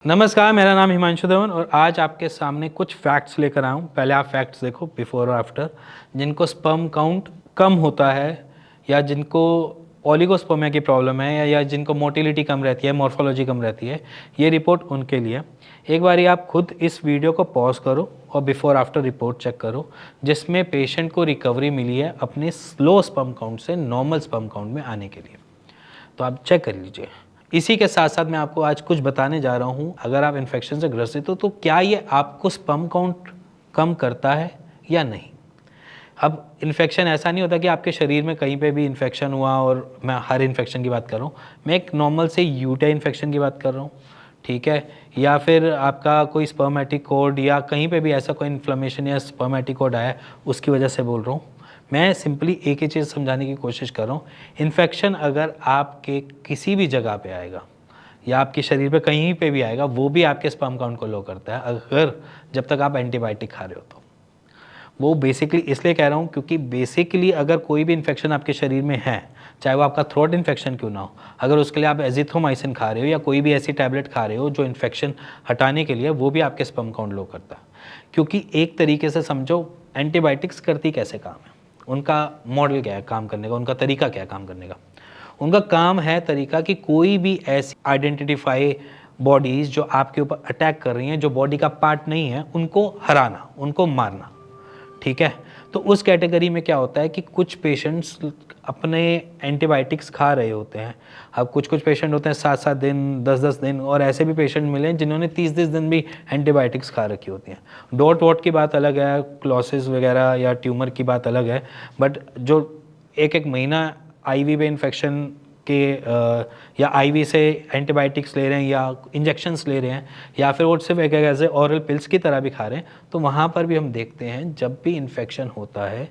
नमस्कार, मेरा नाम हिमांशु धवन और आज आपके सामने कुछ फैक्ट्स लेकर आया हूँ। पहले आप फैक्ट्स देखो बिफोर और आफ्टर। जिनको स्पर्म काउंट कम होता है या जिनको ओलिगोस्पर्मिया की प्रॉब्लम है या जिनको मोटिलिटी कम रहती है, मॉर्फोलॉजी कम रहती है, ये रिपोर्ट उनके लिए। एक बारी आप खुद इस वीडियो को पॉज करो और बिफोर आफ्टर रिपोर्ट चेक करो, जिसमें पेशेंट को रिकवरी मिली है अपने स्लो स्पर्म काउंट से नॉर्मल स्पर्म काउंट में आने के लिए। तो आप चेक कर लीजिए। इसी के साथ साथ मैं आपको आज कुछ बताने जा रहा हूँ। अगर आप इन्फेक्शन से ग्रसित हो तो क्या ये आपको स्पर्म काउंट कम करता है या नहीं। अब इन्फेक्शन ऐसा नहीं होता कि आपके शरीर में कहीं पे भी इन्फेक्शन हुआ, और मैं हर इन्फेक्शन की बात कर रहा हूँ, मैं एक नॉर्मल से यूटीआई इन्फेक्शन की बात कर रहा हूँ, ठीक है, या फिर आपका कोई स्पर्मेटिक कोड या कहीं पे भी ऐसा कोई इन्फ्लेमेशन या स्पर्मेटिक कोड आया उसकी वजह से बोल रहा हूँ। मैं सिंपली एक ही चीज़ समझाने की कोशिश कर रहा हूँ। इन्फेक्शन अगर आपके किसी भी जगह पे आएगा या आपके शरीर पे कहीं पे भी आएगा, वो भी आपके स्पर्म काउंट को लो करता है, अगर जब तक आप एंटीबायोटिक खा रहे हो तो। वो बेसिकली इसलिए कह रहा हूँ क्योंकि बेसिकली अगर कोई भी इन्फेक्शन आपके शरीर में है, चाहे वो आपका थ्रोट इन्फेक्शन क्यों ना हो, अगर उसके लिए आप एजिथ्रोमाइसिन खा रहे हो या कोई भी ऐसी टैबलेट खा रहे हो जो इन्फेक्शन हटाने के लिए, वो भी आपके स्पर्म काउंट लो करता है। क्योंकि एक तरीके से समझो, एंटीबायोटिक्स करती कैसे काम है, उनका मॉडल क्या है काम करने का, उनका तरीका क्या है काम करने का। उनका काम है तरीका कि कोई भी ऐसी आइडेंटिफाई बॉडीज़ जो आपके ऊपर अटैक कर रही हैं, जो बॉडी का पार्ट नहीं है, उनको हराना, उनको मारना, ठीक है। तो उस कैटेगरी में क्या होता है कि कुछ पेशेंट्स अपने एंटीबायोटिक्स खा रहे होते हैं। अब कुछ कुछ पेशेंट होते हैं 7-7 दिन, 10-10 दिन, और ऐसे भी पेशेंट मिले हैं जिन्होंने 30-30 दिन भी एंटीबायोटिक्स खा रखी होती हैं। डॉट वॉट की बात अलग है, क्लोसिस वगैरह या ट्यूमर की बात अलग है, बट जो एक एक महीना आईवी पे इन्फेक्शन के या आईवी से एंटीबायोटिक्स ले रहे हैं या इंजेक्शंस ले रहे हैं या फिर वो सिर्फ एक ऐसे ऑरल पिल्स की तरह भी खा रहे हैं, तो वहाँ पर भी हम देखते हैं जब भी इन्फेक्शन होता है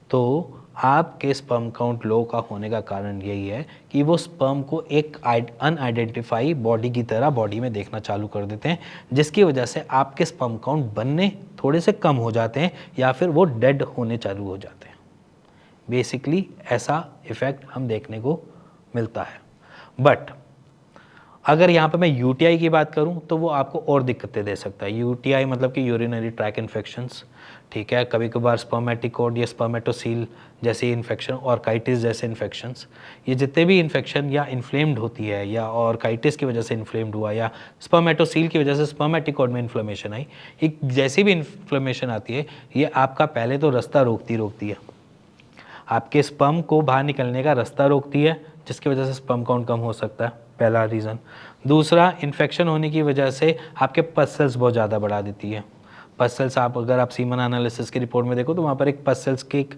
तो आपके स्पर्म काउंट लो का होने का कारण यही है कि वो स्पर्म को एक अनआइडेंटिफाई बॉडी की तरह बॉडी में देखना चालू कर देते हैं, जिसकी वजह से आपके स्पर्म काउंट बनने थोड़े से कम हो जाते हैं या फिर वो डेड होने चालू हो जाते हैं। बेसिकली ऐसा इफ़ेक्ट हम देखने को मिलता है। बट अगर यहाँ पे मैं यूटीआई की बात करूँ तो वो आपको और दिक्कतें दे सकता है। यूटीआई मतलब कि यूरिनरी ट्रैक इन्फेक्शंस, ठीक है, कभी कभार स्पर्मेटिक कोड या स्पर्मेटोसील जैसे इन्फेक्शन, ऑर्काइटिस जैसे इन्फेक्शंस, ये जितने भी इन्फेक्शन या इन्फ्लेम्ड होती है या ऑर्काइटिस की वजह से इन्फ्लेम्ड हुआ या स्पर्मेटोसील की वजह से स्पर्मेटिक कोड में इन्फ्लेमेशन आई, एक जैसी भी इन्फ्लेमेशन आती है, ये आपका पहले तो रास्ता रोकती है, आपके स्पर्म को बाहर निकलने का रास्ता रोकती है, जिसकी वजह से स्पर्म काउंट कम हो सकता है, पहला रीज़न। दूसरा, इन्फेक्शन होने की वजह से आपके पस सेल्स बहुत ज़्यादा बढ़ा देती है। पस सेल्स, आप अगर आप सीमन एनालिसिस की रिपोर्ट में देखो तो वहाँ पर एक पस सेल्स की एक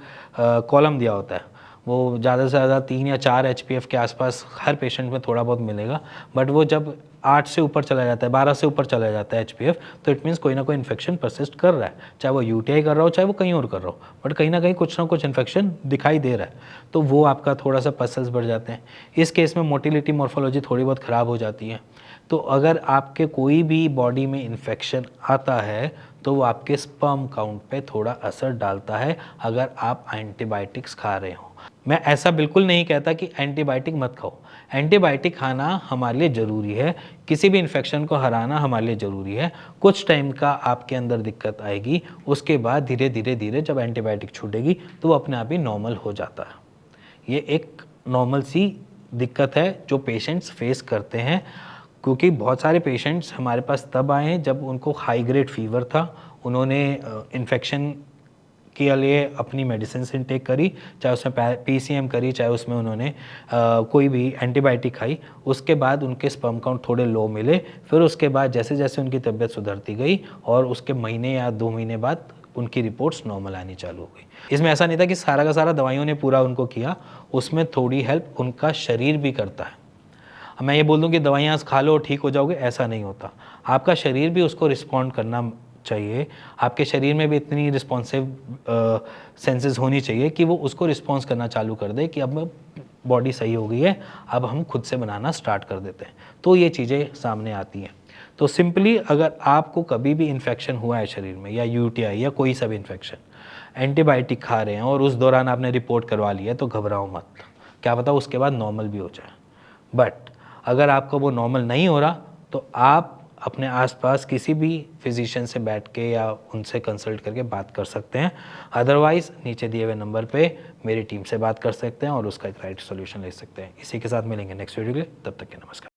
कॉलम दिया होता है, वो ज़्यादा से ज़्यादा 3 या 4 HPF के आसपास हर पेशेंट में थोड़ा बहुत मिलेगा, बट वो जब 8 से ऊपर चला जाता है, 12 से ऊपर चला जाता है HPF, तो इट मीन्स कोई ना कोई इन्फेक्शन परसिस्ट कर रहा है, चाहे वो यूटीआई कर रहा हो चाहे वो कहीं और कर रहा हो, बट कहीं ना कहीं कुछ ना कुछ इन्फेक्शन दिखाई दे रहा है, तो वो आपका थोड़ा सा पसल्स बढ़ जाते हैं। इस केस में मोटिलिटी मॉर्फोलॉजी थोड़ी बहुत ख़राब हो जाती है। तो अगर आपके कोई भी बॉडी में इन्फेक्शन आता है तो वो आपके स्पर्म काउंट पे थोड़ा असर डालता है अगर आप एंटीबायोटिक्स खा रहे हो। मैं ऐसा बिल्कुल नहीं कहता कि एंटीबायोटिक मत खाओ, एंटीबायोटिक खाना हमारे लिए ज़रूरी है, किसी भी इन्फेक्शन को हराना हमारे लिए ज़रूरी है। कुछ टाइम का आपके अंदर दिक्कत आएगी, उसके बाद धीरे धीरे जब एंटीबायोटिक छूटेगी तो वो अपने आप ही नॉर्मल हो जाता है। ये एक नॉर्मल सी दिक्कत है जो पेशेंट्स फेस करते हैं, क्योंकि बहुत सारे पेशेंट्स हमारे पास तब आए हैं जब उनको हाई ग्रेड फीवर था, उन्होंने इन्फेक्शन के लिए अपनी मेडिसिन इनटेक करी, चाहे उसमें PCM करी, चाहे उसमें उन्होंने कोई भी एंटीबायोटिक खाई, उसके बाद उनके स्पर्म काउंट थोड़े लो मिले, फिर उसके बाद जैसे जैसे उनकी तबीयत सुधरती गई और उसके महीने या 2 महीने बाद उनकी रिपोर्ट्स नॉर्मल आनी चालू हो गई। इसमें ऐसा नहीं था कि सारा का सारा दवाइयों ने पूरा उनको किया, उसमें थोड़ी हेल्प उनका शरीर भी करता है। मैं ये बोल दूं कि दवाइयाँ खा लो ठीक हो जाओगे, ऐसा नहीं होता, आपका शरीर भी उसको रिस्पॉन्ड करना चाहिए, आपके शरीर में भी इतनी रिस्पॉन्सिव सेंसेस होनी चाहिए कि वो उसको रिस्पॉन्स करना चालू कर दे कि अब बॉडी सही हो गई है, अब हम खुद से बनाना स्टार्ट कर देते हैं, तो ये चीज़ें सामने आती हैं। तो सिंपली अगर आपको कभी भी इन्फेक्शन हुआ है शरीर में या यूटीआई या कोई सा भी इन्फेक्शन, एंटीबायोटिक खा रहे हैं और उस दौरान आपने रिपोर्ट करवा लिया, तो घबराओ मत, क्या पता उसके बाद नॉर्मल भी हो जाए। बट अगर आपको वो नॉर्मल नहीं हो रहा तो आप अपने आसपास किसी भी फिजिशियन से बैठ के या उनसे कंसल्ट करके बात कर सकते हैं। अदरवाइज़ नीचे दिए हुए नंबर पे मेरी टीम से बात कर सकते हैं और उसका एक राइट सॉल्यूशन ले सकते हैं। इसी के साथ मिलेंगे नेक्स्ट वीडियो के, तब तक के नमस्कार।